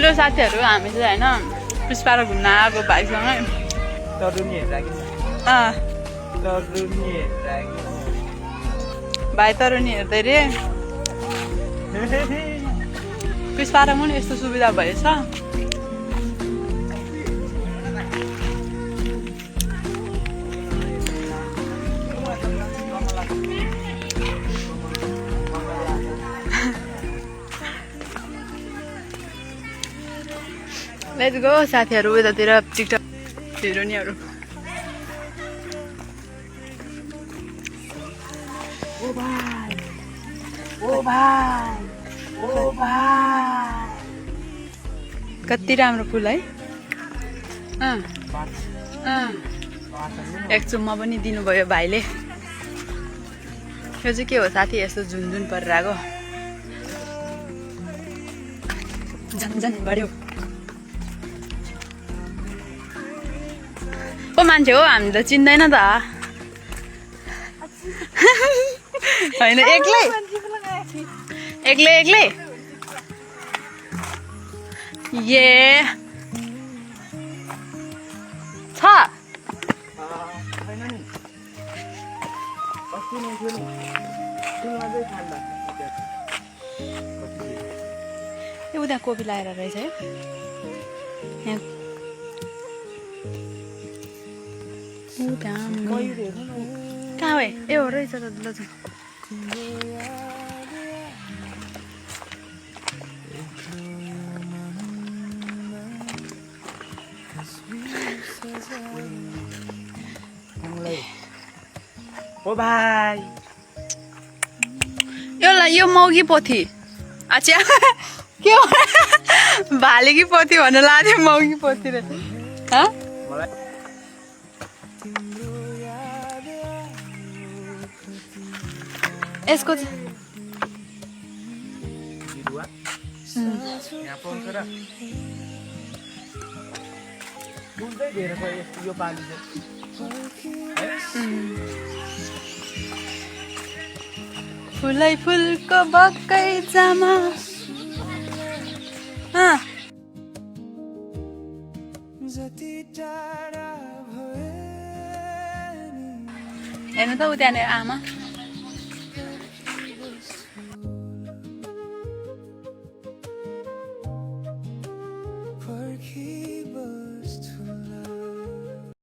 Hello साथीहरू, हामी चाहिँ होइन पुष्पा र घुम्न आएको भाइसँगै भाइ तरुनी हेर्दै रे पुष्पा र पनि यस्तो सुविधा भएछ। लेट्स गो साथीहरू, उतातिर टिकटक हिरोनीहरू। ओ भाइ कति राम्रो फुल है। एक चुम्मा पनि दिनुभयो भाइले। यो चाहिँ के हो साथी, यस्तो झुनझुन परेर आएको झन्झन बढ्यो। को मान्छे हो, हामी त चिन्दैन त होइन। एक्लै ये छ उता कोपी लाएर रहेछ है यहाँ। कहाँ हो ए हो रहेछ त ल चाहिँ ओ भाइ यो मौगी पोथी अच्छा के हो भाले कि पोथी भन्नु लाग्यो, मौगी पोथी रे। यसको फुलै फुलको बगैँचामा हेर्नु त उ त्यहाँनिर आमा